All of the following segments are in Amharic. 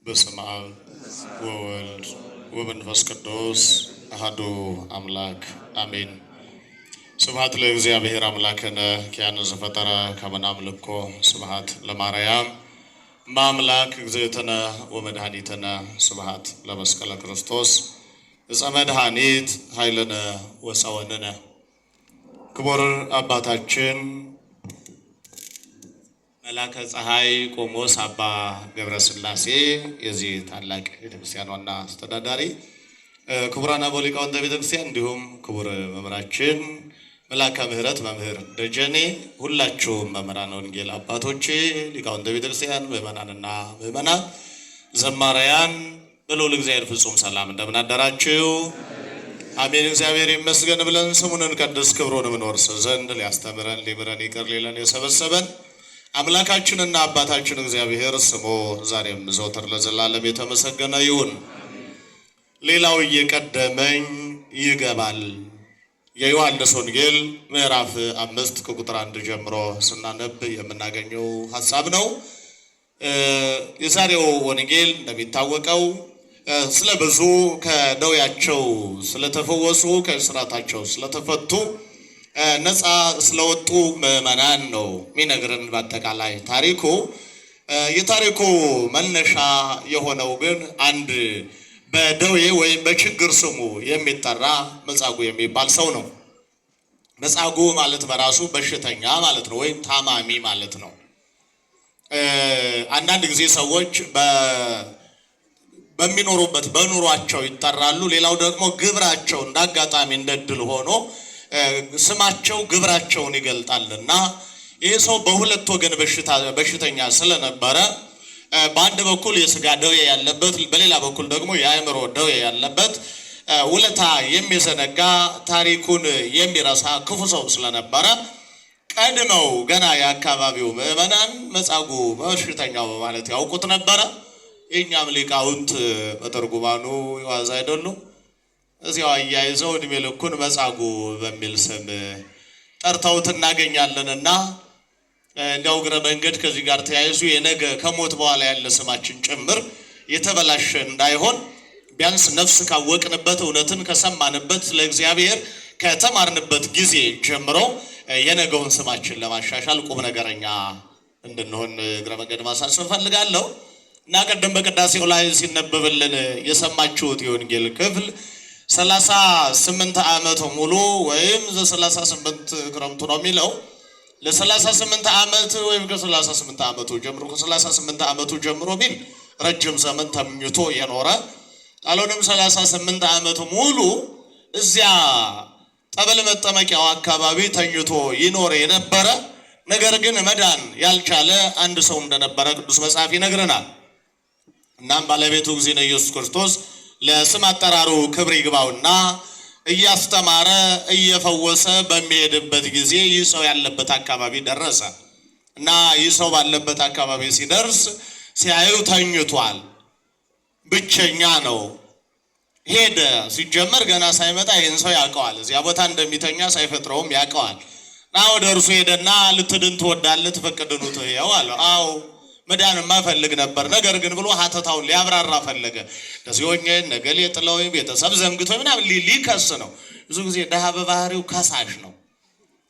በስመ አብ ወወልድ ወመንፈስ ቅዱስ አሐዱ አምላክ አሜን። ስብሐት ለእግዚአብሔር አምላክነ ኪያነ ዘፈጠረ ከመ ናምልኮ ስብሐት ለማርያም ማምላክ እግዝእትነ ወመድኃኒትነ ስብሐት ለመስቀለ ክርስቶስ ዕፀ መድኃኒት ኃይልነ ወፀወንነ። ክቡር አባታችን መላከ ፀሐይ ቆሞስ አባ ገብረ ሥላሴ የዚህ ታላቅ ቤተክርስቲያን ዋና አስተዳዳሪ፣ ክቡራን አበው ሊቃውንተ ቤተክርስቲያን፣ እንዲሁም ክቡር መምህራችን መላከ ምሕረት መምህር ደጀኔ፣ ሁላችሁም መምህራነ ወንጌል አባቶቼ፣ ሊቃውንተ ቤተክርስቲያን፣ ምእመናንና ምእመናት፣ ዘማሪያን በልዑል እግዚአብሔር ፍጹም ሰላም እንደምን አደራችሁ? አሜን። እግዚአብሔር ይመስገን ብለን ስሙን እንቀድስ ክብሩንም እንወርስ ዘንድ ሊያስተምረን ሊምረን ይቅር ሊለን የሰበሰበን አምላካችንና አባታችን እግዚአብሔር ስሙ ዛሬም ዘወትር ለዘላለም የተመሰገነ ይሁን። ሌላው እየቀደመኝ ይገባል። የዮሐንስ ወንጌል ምዕራፍ 5 ከቁጥር 1 ጀምሮ ስናነብ የምናገኘው ሐሳብ ነው። የዛሬው ወንጌል እንደሚታወቀው ስለ ብዙ ከደዌያቸው ስለተፈወሱ ከእስራታቸው ስለተፈቱ ነፃ ስለወጡ ምዕመናን ነው የሚነግረን። በአጠቃላይ ታሪኩ የታሪኩ መነሻ የሆነው ግን አንድ በደዌ ወይም በችግር ስሙ የሚጠራ መጻጉዕ የሚባል ሰው ነው። መጻጉዕ ማለት በራሱ በሽተኛ ማለት ነው፣ ወይም ታማሚ ማለት ነው። አንዳንድ ጊዜ ሰዎች በሚኖሩበት በኑሯቸው ይጠራሉ። ሌላው ደግሞ ግብራቸው እንዳጋጣሚ እንደድል ሆኖ ስማቸው ግብራቸውን ይገልጣልና ይህ ሰው በሁለት ወገን በሽተኛ ስለነበረ በአንድ በኩል የስጋ ደዌ ያለበት፣ በሌላ በኩል ደግሞ የአእምሮ ደዌ ያለበት፣ ውለታ የሚዘነጋ ታሪኩን የሚረሳ ክፉ ሰው ስለነበረ ቀድመው ገና የአካባቢው ምዕመናን መጻጉዕ በሽተኛው በማለት ያውቁት ነበረ። የእኛም ሊቃውንት በትርጉማኑ የዋዛ አይደሉም። እዚያው አያይዘው እድሜ ልኩን መጻጉዕ በሚል ስም ጠርተውት እናገኛለንና እንዲያው እግረ መንገድ ከዚህ ጋር ተያይዙ የነገ ከሞት በኋላ ያለ ስማችን ጭምር የተበላሸ እንዳይሆን ቢያንስ ነፍስ ካወቅንበት እውነትን ከሰማንበት ለእግዚአብሔር ከተማርንበት ጊዜ ጀምሮ የነገውን ስማችን ለማሻሻል ቁም ነገረኛ እንድንሆን እግረ መንገድ ማሳሰብ ፈልጋለሁ እና ቀደም በቅዳሴው ላይ ሲነበብልን የሰማችሁት የወንጌል ክፍል 38 ዓመት ሙሉ ወይም 38 ክረምቱ ነው የሚለው ለ38 ዓመት ወይም ከ38 ዓመቱ ጀምሮ ከ38 ዓመቱ ጀምሮ ቢል ረጅም ዘመን ተምኝቶ የኖረ አልሆነም 38 ዓመት ሙሉ እዚያ ጠበል መጠመቂያው አካባቢ ተኝቶ ይኖር የነበረ ነገር ግን መዳን ያልቻለ አንድ ሰው እንደነበረ ቅዱስ መጽሐፍ ይነግረናል። እናም ባለቤቱ እግዚእነ ኢየሱስ ክርስቶስ ለስም አጠራሩ ክብር ይግባውና እያስተማረ እየፈወሰ በሚሄድበት ጊዜ ይህ ሰው ያለበት አካባቢ ደረሰ እና ይህ ሰው ባለበት አካባቢ ሲደርስ ሲያዩ ተኝቷል። ብቸኛ ነው። ሄደ። ሲጀመር ገና ሳይመጣ ይህን ሰው ያውቀዋል። እዚያ ቦታ እንደሚተኛ ሳይፈጥረውም ያውቀዋል። እና ወደ እርሱ ሄደና ልትድን ትወዳለህ? ትፈቅድኑት? ይኸው አለው። አዎ መዳንማ ፈልግ ነበር፣ ነገር ግን ብሎ ሀተታውን ሊያብራራ ፈለገ። እንደዚህ ሆኜ ነገሌ ጥለውኝ ቤተሰብ ዘንግቶኝ ምናምን ሊከስ ነው። ብዙ ጊዜ ድሃ በባህሪው ከሳሽ ነው።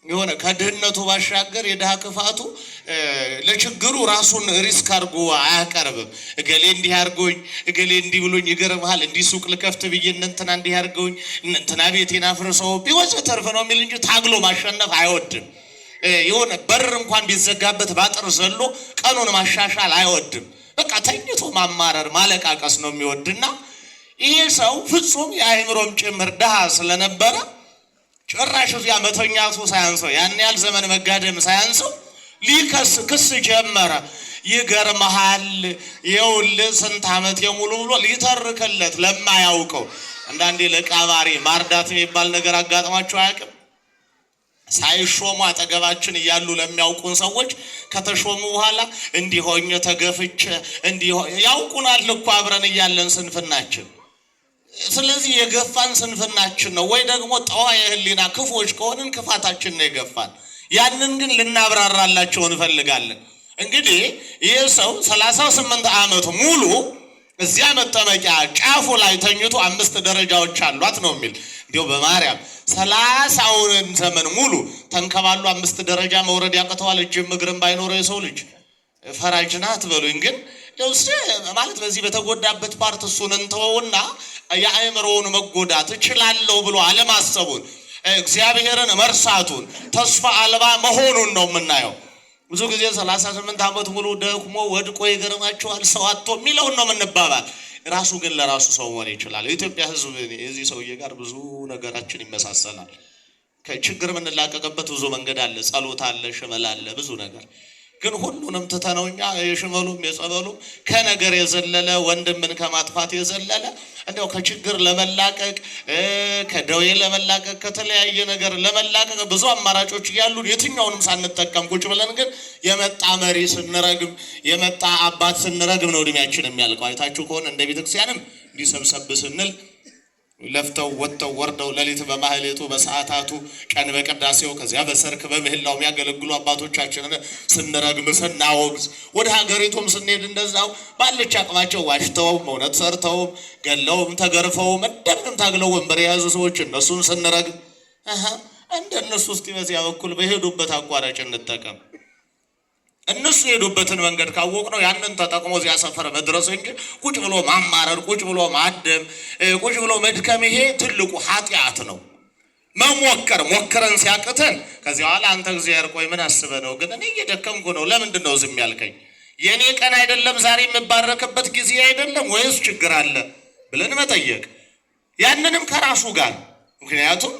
የሆነ ከድህነቱ ባሻገር የድሃ ክፋቱ ለችግሩ ራሱን ሪስክ አድርጎ አያቀርብም። እገሌ እንዲህ አድርጎኝ፣ እገሌ እንዲህ ብሎኝ፣ ይገርምሃል እንዲህ ሱቅ ልከፍት ብዬ እንትና እንዲህ አድርገውኝ፣ እንትና ቤቴን አፍርሰው ቢወዝ ተርፍ ነው የሚል እንጂ ታግሎ ማሸነፍ አይወድም። የሆነ በር እንኳን ቢዘጋበት ባጥር ዘሎ ቀኑን ማሻሻል አይወድም። በቃ ተኝቶ ማማረር ማለቃቀስ ነው የሚወድና ይሄ ሰው ፍጹም የአእምሮም ጭምር ድሃ ስለነበረ ጭራሽ እዚያ መተኛቱ ሳያንሰው ያን ያህል ዘመን መጋደም ሳያንሰው ክስ ጀመረ። ይገርምሃል ይኸውልህ ስንት ዓመት የሙሉ ብሎ ሊተርክለት ለማያውቀው። አንዳንዴ ለቃባሪ ማርዳት የሚባል ነገር አጋጥሟቸው አያውቅም? ሳይሾሙ አጠገባችን እያሉ ለሚያውቁን ሰዎች ከተሾሙ በኋላ እንዲሆኝ ተገፍቼ ያውቁናል እኮ አብረን እያለን ስንፍናችን። ስለዚህ የገፋን ስንፍናችን ነው፣ ወይ ደግሞ ጠዋ የህሊና ክፎች ከሆንን ክፋታችን ነው የገፋን። ያንን ግን ልናብራራላቸው እንፈልጋለን። እንግዲህ ይህ ሰው 38 ዓመት ሙሉ እዚያ መጠመቂያ ጫፉ ላይ ተኝቶ 5 ደረጃዎች አሏት ነው የሚል። እንዲያው በማርያም 30ውን ዘመን ሙሉ ተንከባሉ 5 ደረጃ መውረድ ያቅተዋል? እጅም እግርም ባይኖረው የሰው ልጅ ፈራጅ ናት በሉኝ። ግን ደውስ ማለት በዚህ በተጎዳበት ፓርት እሱን እንተውና የአእምሮውን መጎዳት እችላለሁ ብሎ አለማሰቡን እግዚአብሔርን መርሳቱን ተስፋ አልባ መሆኑን ነው የምናየው። ብዙ ጊዜ 38 ዓመት ሙሉ ደክሞ ወድቆ ይገርማቸዋል ሰው አጥቶ የሚለውን ነው የምንባባል። ራሱ ግን ለራሱ ሰው መሆን ይችላል። የኢትዮጵያ ሕዝብ የዚህ ሰውዬ ጋር ብዙ ነገራችን ይመሳሰላል። ከችግር የምንላቀቅበት ብዙ መንገድ አለ። ጸሎት አለ፣ ሽመል አለ፣ ብዙ ነገር። ግን ሁሉንም ትተነውኛ የሽመሉም የጸበሉም ከነገር የዘለለ ወንድምን ከማጥፋት የዘለለ እንደው ከችግር ለመላቀቅ ከደዌ ለመላቀቅ ከተለያየ ነገር ለመላቀቅ ብዙ አማራጮች እያሉ የትኛውንም ሳንጠቀም ቁጭ ብለን ግን የመጣ መሪ ስንረግም የመጣ አባት ስንረግም ነው እድሜያችን የሚያልቀው። አይታችሁ ከሆነ እንደ ቤተክርስቲያንም እንዲሰብሰብ ስንል ለፍተው ወጥተው ወርደው ሌሊት በማህሌቱ በሰዓታቱ ቀን በቅዳሴው ከዚያ በሰርክ በምህላው የሚያገለግሉ አባቶቻችንን ስንረግም ስናወግዝ፣ ወደ ሀገሪቱም ስንሄድ እንደዛው ባለች አቅማቸው ዋሽተውም እውነት ሰርተውም ገለውም ተገርፈውም እንደምንም ታግለው ወንበር የያዙ ሰዎች እነሱን ስንረግም እንደነሱ እስቲ በዚያ በኩል በሄዱበት አቋራጭ እንጠቀም። እነሱ የሄዱበትን መንገድ ካወቅነው ያንን ተጠቅሞ እዚያ ሰፈር መድረስ እንጂ ቁጭ ብሎ ማማረር፣ ቁጭ ብሎ ማደም፣ ቁጭ ብሎ መድከም ይሄ ትልቁ ኃጢአት ነው። መሞከር ሞክረን ሲያቅተን ከዚያ በኋላ አንተ እግዚአብሔር ቆይ ምን አስበህ ነው ግን እኔ እየደከምኩ ነው ለምንድን ነው ዝም ያልከኝ? የኔ ቀን አይደለም ዛሬ የምባረክበት ጊዜ አይደለም ወይስ ችግር አለ ብለን መጠየቅ። ያንንም ከራሱ ጋር ምክንያቱም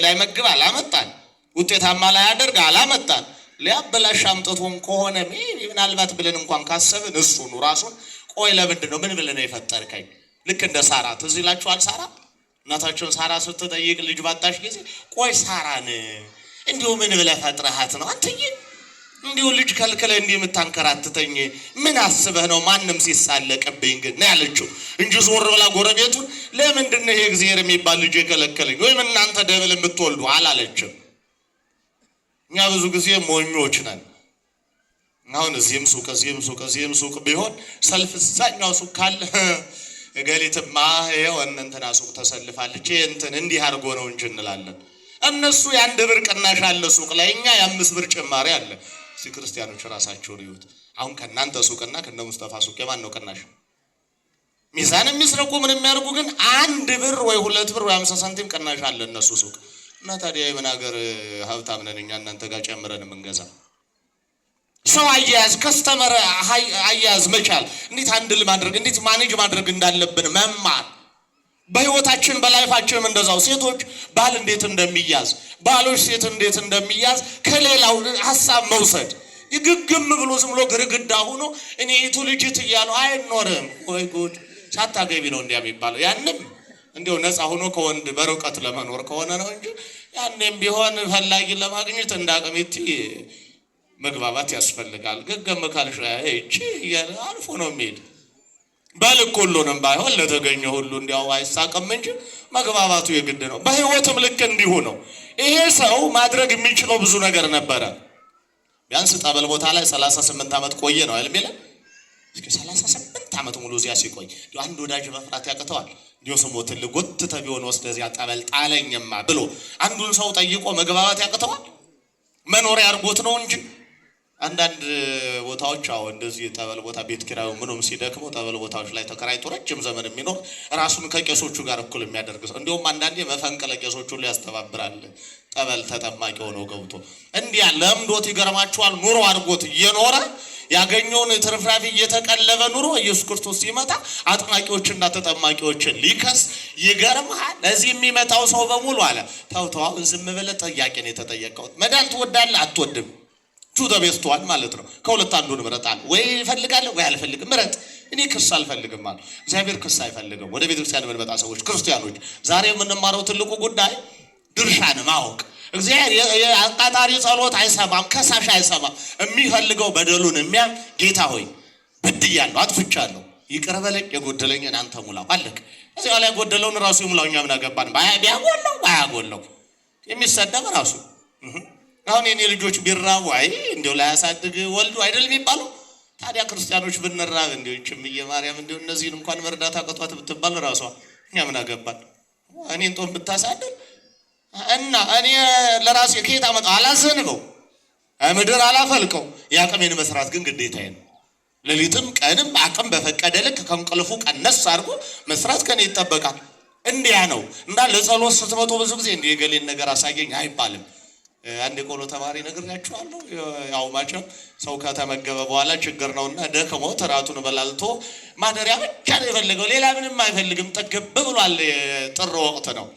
ላይመግብ አላመጣን፣ ውጤታማ ላያደርግ አላመጣን። ሊያበላሽ አምጥቶን ከሆነ ምናልባት ብለን እንኳን ካሰብን እሱን ራሱን ቆይ ለምንድን ነው ምን ብለን ነው የፈጠርከኝ? ልክ እንደ ሳራ ትዝ ይላችኋል። ሳራ እናታቸውን ሳራ ስትጠይቅ ልጅ ባጣሽ ጊዜ ቆይ ሳራን እንዲሁ ምን ብለህ ፈጥረሃት ነው አንተዬ እንዲሁ ልጅ ከልክለህ እንዲህ የምታንከራትተኝ ምን አስበህ ነው? ማንም ሲሳለቅብኝ ግን ነው ያለችው እንጂ ዞር ብላ ጎረቤቱን ለምንድን ነው ይሄ እግዚአብሔር የሚባል ልጅ የከለከለኝ ወይም እናንተ ደብል የምትወልዱ አላለችም። እኛ ብዙ ጊዜ ሞኞች ነን። አሁን እዚህም ሱቅ ቢሆን ሰልፍ እዛኛው ሱቅ ካለ እገሊትማ ይኸው እንትና ሱቅ ተሰልፋለች እንትን እንዲህ አድርጎ ነው እንጂ እንላለን። እነሱ የ1 ብር ቅናሽ አለ ሱቅ ላይ፣ እኛ የ5 ብር ጭማሪ አለ። ክርስቲያኖች ራሳቸውን ይዩት። አሁን ከእናንተ ሱቅና ከነ ሙስጠፋ ሱቅ የማን ነው ቅናሽ? ሚዛን የሚስረቁ ምን የሚያደርጉ ግን 1 ብር ወይ 2 ብር ወይ 50 ሳንቲም ቅናሽ አለ እነሱ ሱቅ። እና ታዲያ የምን ሀገር ሀብታም ነን እኛ እናንተ ጋር ጨምረን የምንገዛ? ሰው አያያዝ ከስተመር አያያዝ መቻል፣ እንዴት አንድል ማድረግ እንዴት ማኔጅ ማድረግ እንዳለብን መማር። በህይወታችን በላይፋችንም እንደዛው ሴቶች ባል እንዴት እንደሚያዝ፣ ባሎች ሴት እንዴት እንደሚያዝ ከሌላው ሀሳብ መውሰድ። ይግግም ብሎ ዝም ብሎ ግርግዳ ሆኖ እኔ የቱ ልጅት እያለው አይኖርም። ወይ ጉድ! ሳታገቢ ነው እንዲያ የሚባለው። ያንም እንዲው ነፃ ሆኖ ከወንድ በርቀት ለመኖር ከሆነ ነው እንጂ ያንም ቢሆን ፈላጊ ለማግኘት እንዳቀሚቲ መግባባት ያስፈልጋል። ገገም ካልሽ እቺ ያለ አልፎ ነው የሚሄድ። በልክ ሁሉንም ባይሆን ለተገኘ ሁሉ እንዲያው አይሳቀም እንጂ መግባባቱ የግድ ነው። በህይወትም ልክ እንዲሁ ነው። ይሄ ሰው ማድረግ የሚችለው ብዙ ነገር ነበረ። ቢያንስ ጠበል ቦታ ላይ 38 ዓመት ቆየ ነው አይደል የሚለው? እስኪ 38 ዓመት ሙሉ እዚያ ሲቆይ አንድ ወዳጅ መፍራት ያቅተዋል? እንዲሁ ስሞትን ልጎትተ ቢሆን ወስደዚያ ጠበል ጣለኝማ ብሎ አንዱን ሰው ጠይቆ መግባባት ያቅተዋል? መኖሪያ አድርጎት ነው እንጂ አንዳንድ ቦታዎች አዎ እንደዚህ ጠበል ቦታ ቤት ኪራዩ ምንም ሲደክመው ጠበል ቦታዎች ላይ ተከራይቶ ረጅም ዘመን የሚኖር ራሱን ከቄሶቹ ጋር እኩል የሚያደርግ ሰው እንዲሁም አንዳንዴ መፈንቅለ ቄሶቹን ሊያስተባብራል። ጠበል ተጠማቂ ሆኖ ገብቶ እንዲያ ለምዶት ይገርማችኋል። ኑሮ አድርጎት እየኖረ ያገኘውን ትርፍራፊ እየተቀለበ ኑሮ ኢየሱስ ክርስቶስ ሲመጣ አጥማቂዎችና ተጠማቂዎችን ሊከስ ይገርምሃል። ለዚህ የሚመጣው ሰው በሙሉ አለ ተው ዝም ብለህ ጥያቄ ነው የተጠየቀው። መዳን ትወዳለህ አትወድም? ተበስቷል ማለት ነው። ከሁለት አንዱን ምረጣል። ወይ እፈልጋለሁ ወይ አልፈልግም። ምረጥ። እኔ ክስ አልፈልግም ማለት እግዚአብሔር ክስ አይፈልግም። ወደ ቤተክርስቲያን የምንመጣ ሰዎች ክርስቲያኖች ዛሬ የምንማረው ትልቁ ጉዳይ ድርሻን ማወቅ። እግዚአብሔር የአቃጣሪ ጸሎት አይሰማም፣ ከሳሽ አይሰማም። የሚፈልገው በደሉን የሚያም ጌታ ሆይ በድያለሁ፣ አጥፍቻለሁ፣ ይቅር በለኝ፣ የጎደለኝን አንተ ሙላው። አለቅ። እዚያ ላይ የጎደለውን ራሱ ይሙላው። እኛ ምን አገባን? ባያጎለው የሚሰደብ ራሱ አሁን የኔ ልጆች ቢራቡ አይ እንደው ላይ ያሳድግ ወልዱ አይደል የሚባለው? ታዲያ ክርስቲያኖች ብንራብ እንዴውችም የማርያም እንዴው እነዚህን እንኳን መርዳት አቀቷት ብትባል ራሷ እኛ ምን አገባን? እኔን ጦም ብታሳደር እና እኔ ለራሴ ከየት አመጣው አላዘንበው ምድር አላፈልቀው ያቀሜን መስራት ግን ግዴታዬ ነው። ሌሊትም ቀንም አቅም በፈቀደ ልክ ከንቅልፉ ቀነስ አድርጎ መስራት ከኔ ይጠበቃል። እንዲያ ነው እና ለጸሎት ስትመጡ ብዙ ጊዜ እንዲህ የገሌን ነገር አሳየኝ አይባልም። አንድ የቆሎ ተማሪ ነግሬያችኋለሁ። ያው ማቸም ሰው ከተመገበ በኋላ ችግር ነውና ደክሞ ተራቱን በላልቶ ማደሪያ ብቻ ነው የፈለገው፣ ሌላ ምንም አይፈልግም። ጠገብ ብሏል። ጥር ወቅት ነው።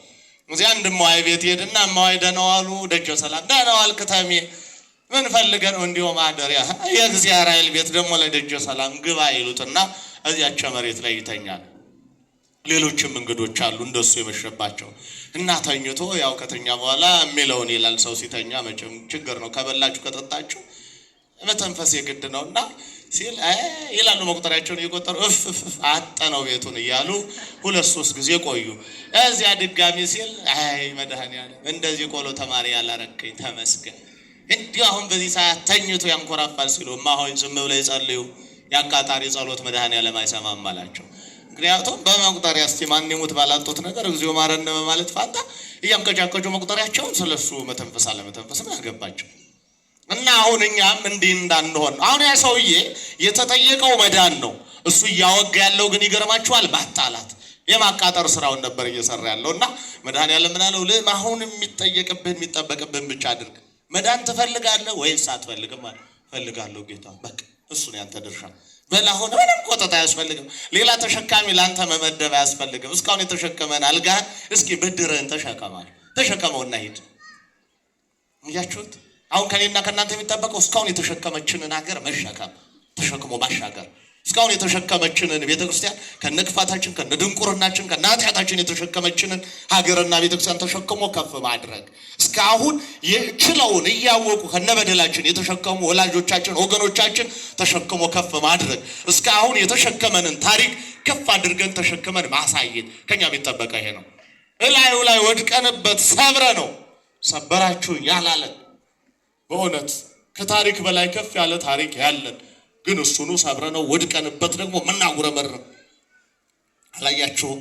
እዚያ እንደማይ ቤት ሄድና ማይ ደናዋሉ ደጀ ሰላም ደናዋል ከተሜ ምን ፈልገህ ነው? እንዲሁ ማደሪያ የእግዚአብሔር ኃይል ቤት ደግሞ ለደጀ ሰላም ግባ ይሉትና እዚያች መሬት ላይ ይተኛል። ሌሎችም እንግዶች አሉ እንደሱ የመሸባቸው እና ተኝቶ ያው ከተኛ በኋላ የሚለውን ይላል። ሰው ሲተኛ መቼም ችግር ነው። ከበላችሁ ከጠጣችሁ መተንፈስ የግድ ነውና ሲል ይላሉ። መቁጠሪያቸውን እየቆጠሩ አጠነው ቤቱን እያሉ 2-3 ጊዜ ቆዩ። እዚያ ድጋሚ ሲል መድኃኒዓለም እንደዚህ ቆሎ ተማሪ ያላረከኝ ተመስገን። እንዲሁ አሁን በዚህ ሰዓት ተኝቶ ያንኮራፋል ሲሉ ማሆይ ዝም ብለው ይጸልዩ። ያቃጣሪ ጸሎት መድኃኒዓለም አይሰማም አላቸው። ምክንያቱም በመቁጠሪያ እስቲ ማን ይሙት ባላንጦት ነገር እግዚኦ ማረነ በማለት ፋንታ እያንቀጫቀጩ መቁጠሪያቸውን ስለሱ መተንፈስ አለመተንፈስ ምን አገባቸው? እና አሁን እኛም እንዲህ እንዳንሆን አሁን ያ ሰውዬ የተጠየቀው መዳን ነው። እሱ እያወጋ ያለው ግን ይገርማችኋል ማጣላት የማቃጠር ስራውን ነበር እየሰራ ያለውና መድኃኒዓለም ምን አለው? አሁን የሚጠበቅብህን ብቻ አድርግ። መዳን ትፈልጋለህ ወይስ አትፈልግም? ፈልጋለሁ ጌታ። በቃ እሱ ነው ያንተ ድርሻ። በላሁን ምንም ቆጣጣ አያስፈልግም። ሌላ ተሸካሚ ላንተ መመደብ አያስፈልግም። እስካሁን የተሸከመን አልጋህን እስኪ ብድርህን ተሸከመውና ሂድ። እያችሁት አሁን ከኔና ከናንተ የሚጠበቀው እስካሁን የተሸከመችንን ሀገር መሸከም ተሸክሞ ማሻገር። እስካሁን የተሸከመችንን ቤተክርስቲያን ከነክፋታችን ከነድንቁርናችን ከናጥያታችን የተሸከመችንን ሀገርና ቤተክርስቲያን ተሸክሞ ከፍ ማድረግ። እስካሁን የችለውን እያወቁ ከነበደላችን የተሸከሙ ወላጆቻችን ወገኖቻችን ተሸክሞ ከፍ ማድረግ። እስካሁን የተሸከመንን ታሪክ ከፍ አድርገን ተሸክመን ማሳየት ከኛ የሚጠበቀ ይሄ ነው። እላዩ ላይ ወድቀንበት ሰብረ ነው ሰበራችሁ ያላለን በእውነት ከታሪክ በላይ ከፍ ያለ ታሪክ ያለን ግን እሱኑ ሰብረነው ወድቀንበት ደግሞ ምናጉረመረም አላያችሁም?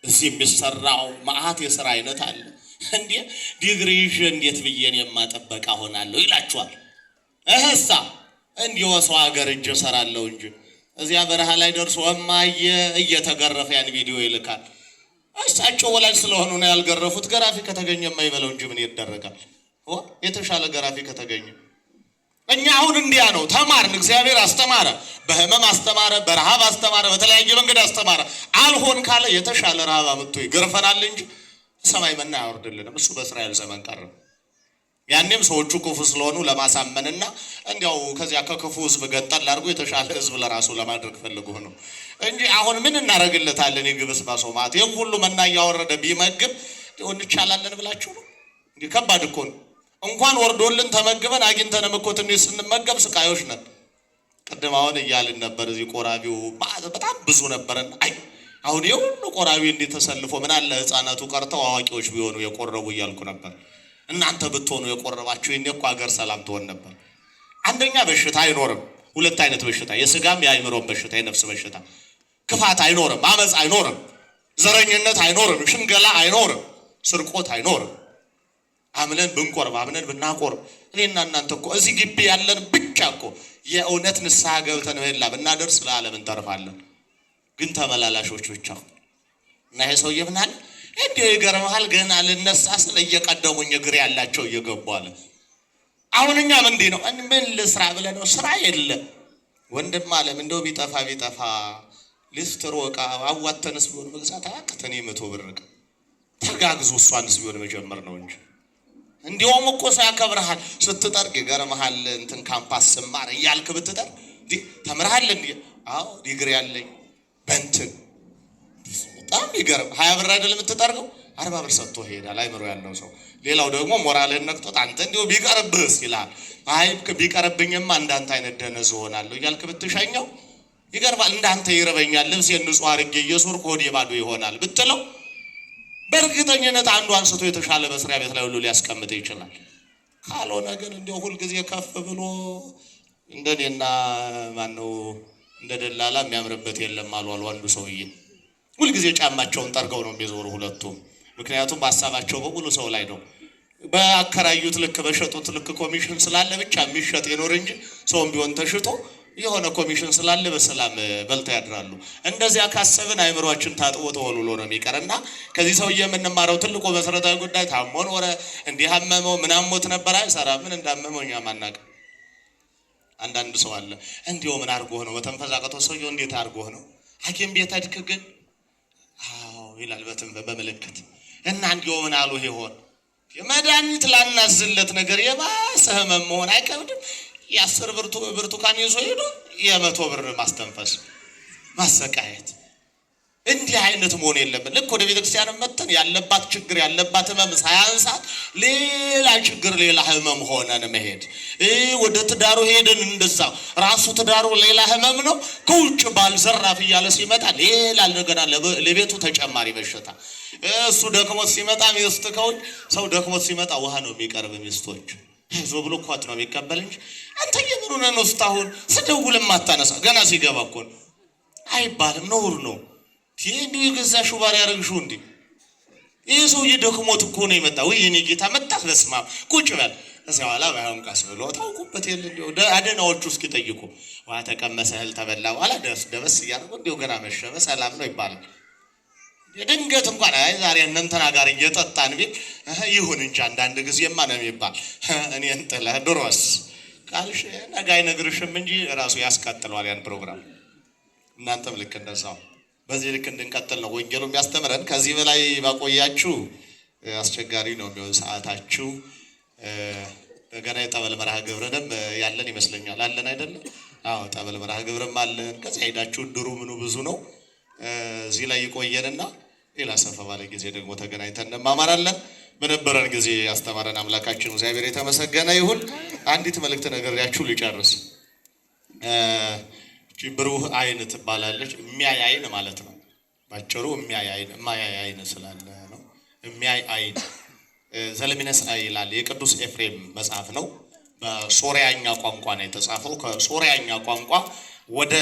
እዚህ የሚሰራው ማአት የሥራ አይነት አለ። እንዴ ዲግሪሽ እንዴት ብዬን የማጠበቃ ሆናለሁ ይላችኋል። እህሳ እንዲሁ ሰው ሀገር እጅ ሰራለሁ እንጂ እዚያ በረሃ ላይ ደርሶ እማዬ እየተገረፈ ያን ቪዲዮ ይልካል። እሳቸው ወላጅ ስለሆኑ ነው ያልገረፉት። ገራፊ ከተገኘ የማይበለው እንጂ ምን ይደረጋል? የተሻለ ገራፊ ከተገኘ እኛ አሁን እንዲያ ነው ተማርን። እግዚአብሔር አስተማረ፣ በህመም አስተማረ፣ በረሃብ አስተማረ፣ በተለያየ መንገድ አስተማረ። አልሆን ካለ የተሻለ ረሃብ አምጥቶ ይገርፈናል እንጂ ሰማይ መና ያወርድልንም። እሱ በእስራኤል ዘመን ቀረ። ያኔም ሰዎቹ ክፉ ስለሆኑ ለማሳመንና እንዲያው ከዚያ ከክፉ ህዝብ ገጠል አድርጎ የተሻለ ህዝብ ለራሱ ለማድረግ ፈልጎ ነው እንጂ አሁን ምን እናደርግለታለን? ይግብስ ባሶማት ይሄን ሁሉ መና ያወረደ ቢመግብ እንቻላለን ብላችሁ ነው? እንዴ ከባድ እኮ ነው። እንኳን ወርዶልን ተመግበን አግኝተንም እኮ ትንሽ ስንመገብ ስቃዮች ነን። ቀደም አሁን እያልን ነበር እዚህ ቆራቢው በጣም ብዙ ነበርና አይ አሁን የሁሉ ቆራቢ እንዴት ተሰልፎ ምን አለ ህፃናቱ ቀርተው አዋቂዎች ቢሆኑ የቆረቡ እያልኩ ነበር። እናንተ ብትሆኑ የቆረባችሁ እኔ እኮ ሀገር ሰላም ትሆን ነበር። አንደኛ በሽታ አይኖርም። ሁለት አይነት በሽታ የስጋም የአእምሮም በሽታ የነፍስ በሽታ። ክፋት አይኖርም፣ አመጽ አይኖርም፣ ዘረኝነት አይኖርም፣ ሽንገላ አይኖርም፣ ስርቆት አይኖርም። አምነን ብንቆርብ አምነን ብናቆርብ እኔና እናንተ እኮ እዚህ ግቢ ያለን ብቻ እኮ የእውነት ንስሐ ገብተን ምህላ ብናደርስ ለዓለም እንተርፋለን። ግን ተመላላሾች ብቻ እና ይሄ ሰውዬ ምን አለ? እንዲሁ ይገርምሃል ገና ልነሳ ስለ እየቀደሙኝ እግር ያላቸው እየገቡ አለ። አሁን እኛም እንዲህ ነው። ምን ልስራ ብለህ ነው? ስራ የለም ወንድም አለም እንደው ቢጠፋ ሊስትሮ ዕቃ አዋተንስ ቢሆን መግዛት አያቅተን 100 ብር ዕቃ ተጋግዞ እሷንስ ቢሆን መጀመር ነው እንጂ እንዲያውም እኮ ሰው ያከብርሃል ስትጠርቅ ይገርምሃል። እንትን ካምፓስ ስማር እያልክ ብትጠር ተምርሃል እንዴ? አዎ ዲግሪ ያለኝ በእንትን በጣም ይገርም 20 ብር አይደል የምትጠርገው 40 ብር ሰጥቶ ይሄዳል አይምሮ ያለው ሰው። ሌላው ደግሞ ሞራልህን ነክቶት አንተ እንዲሁ ቢቀርብህስ ይላል። አይ ቢቀርብኝማ እንዳንተ አይነት ደነዝ ሆናለሁ እያልክ ብትሸኘው ይገርማል። እንዳንተ ይረበኛል ልብሴን ንጹህ አድርጌ እየሶርኩ ሆዴ ባዶ ይሆናል ብትለው በእርግጠኝነት አንዱ አንስቶ የተሻለ መስሪያ ቤት ላይ ሁሉ ሊያስቀምጥ ይችላል። ካልሆነ ግን እንደው ሁሉ ጊዜ ከፍ ብሎ እንደኔና ማን ነው እንደ ደላላ የሚያምርበት የለም አሉ አንዱ ሰውዬ። ሁሉ ጊዜ ጫማቸውን ጠርገው ነው የሚዞሩ ሁለቱም። ምክንያቱም ሐሳባቸው በሙሉ ሰው ላይ ነው። በአከራዩት ልክ በሸጡት ልክ ኮሚሽን ስላለ ብቻ የሚሸጥ ይኖር እንጂ ሰውም ቢሆን ተሽጦ የሆነ ኮሚሽን ስላለ በሰላም በልተው ያድራሉ። እንደዚያ ካሰብን አይምሮአችን ታጥቦ ተወልሎ ነው የሚቀርና ከዚህ ሰውዬ የምንማረው ትልቁ መሰረታዊ ጉዳይ ታሞን ወረ እንዲህ አመመው ምን አሞት ነበር አይሰራ ምን እንዳመመው እኛ ማናቅ። አንዳንድ ሰው አለ እንዲው ምን አርጎህ ነው በተንፈሳቀተው ሰውዬው እንዴት አርጎህ ነው ሐኪም ቤት አድክ ግን አዎ ይላል በምልክት እና እንዲው ምን አሉ ይሆን የመድኃኒት ላናዝለት ነገር የባሰ ህመም መሆን አይከብድም። የ10 ብርቱካን ይዞ ሄዶ የ100 ብር ማስተንፈስ ማሰቃየት እንዲህ አይነት መሆን የለብን። ልክ ወደ ቤተክርስቲያን መተን ያለባት ችግር ያለባት ህመም ሳያንሳት ሌላ ችግር ሌላ ህመም ሆነን መሄድ። ወደ ትዳሩ ሄደን እንደዛ ራሱ ትዳሩ ሌላ ህመም ነው። ከውጭ ባልዘራፍ እያለ ሲመጣ ሌላ ነገር ለቤቱ ተጨማሪ በሽታ። እሱ ደክሞት ሲመጣ ሚስት ከውጭ ሰው ደክሞት ሲመጣ ውሃ ነው የሚቀርብ ሚስቶች ዞ ብሎ ኳት ነው የሚቀበል እንጂ አንተ የምሩነ ነው ስታሁን ስደውልም አታነሳ ገና ሲገባ እኮ አይባልም ነውር ነው። ይሄን ይገዛሹ ባሪ ያረግሹ እንዴ ይሄ ሰው ይደክሞት እኮ ነው የመጣው። ወይ የኔ ጌታ መጣ ለስማ ቁጭ በል እዚያ በኋላ ባይሆን ቃስ ብሎ ታውቁበት የለ እንደው አደናዎቹ እስኪ ጠይቁ ዋ ተቀመሰ እህል ተበላ በኋላ ደስ እያደረጉ እንደው ገና መሸበ ሰላም ነው ይባላል። የድንገት እንኳን አይ ዛሬ እንንተና ጋር እየጠጣን ቢል ይሁን እንጂ አንዳንድ ጊዜማ ነው የሚባል እኔ እንጥለ ድሮስ ቃልሽ ነገ አይነግርሽም እንጂ ራሱ ያስቀጥለዋል ያን ፕሮግራም። እናንተም ልክ እንደዛው በዚህ ልክ እንድንቀጥል ነው ወንጌሉ የሚያስተምረን። ከዚህ በላይ ባቆያችሁ አስቸጋሪ ነው የሚሆን ሰዓታችሁ። ገና የጠበል መርሃ ግብርንም ያለን ይመስለኛል አለን አይደለም? አዎ ጠበል መርሃ ግብርም አለን። ከዚህ ሄዳችሁ ድሩ ምኑ ብዙ ነው። እዚህ ላይ ይቆየንና ሌላ ሰፋ ባለ ጊዜ ደግሞ ተገናኝተን እንማማራለን። በነበረን ጊዜ ያስተማረን አምላካችን እግዚአብሔር የተመሰገነ ይሁን። አንዲት መልእክት ነግሬያችሁ ልጨርስ። ብሩህ አይን ትባላለች። የሚያይ አይን ማለት ነው ባጭሩ። የሚያይ አይን የማያይ አይን ስላለ ነው የሚያይ አይን። ዘለሚነስ ይላል የቅዱስ ኤፍሬም መጽሐፍ ነው። በሶሪያኛ ቋንቋ ነው የተጻፈው። ከሶሪያኛ ቋንቋ ወደ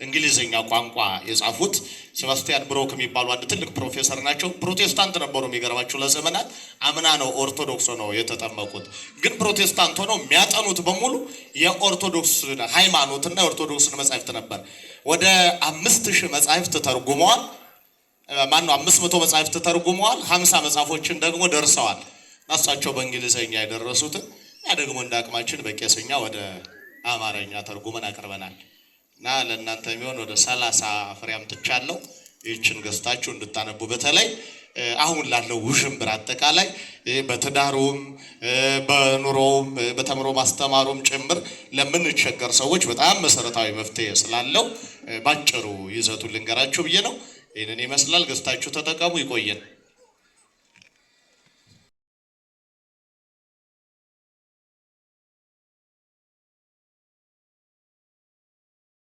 እንግሊዝኛ ቋንቋ የጻፉት ሴባስቲያን ብሮክ የሚባሉ አንድ ትልቅ ፕሮፌሰር ናቸው። ፕሮቴስታንት ነበሩ የሚገርማቸው ለዘመናት። አምና ነው ኦርቶዶክስ ነው የተጠመቁት። ግን ፕሮቴስታንት ሆነው የሚያጠኑት በሙሉ የኦርቶዶክስ ሃይማኖትና የኦርቶዶክስን መጻሕፍት ነበር። ወደ 5000 መጻሕፍት ተርጉመዋል። 500 መጻሕፍት ተርጉመዋል። 50 መጽሐፎችን ደግሞ ደርሰዋል። እሳቸው በእንግሊዝኛ የደረሱትን ያ ደግሞ እንደ አቅማችን በቄስኛ ወደ አማርኛ ተርጉመን አቅርበናል። እና ለእናንተ የሚሆን ወደ 30 ፍሬ አምጥቻለሁ። ይህችን ገዝታችሁ እንድታነቡ በተለይ አሁን ላለው ውዥንብር አጠቃላይ በትዳሩም በኑሮውም በተምሮ ማስተማሩም ጭምር ለምንቸገር ሰዎች በጣም መሰረታዊ መፍትሄ ስላለው ባጭሩ ይዘቱ ልንገራችሁ ብዬ ነው። ይህንን ይመስላል። ገዝታችሁ ተጠቀሙ። ይቆየን።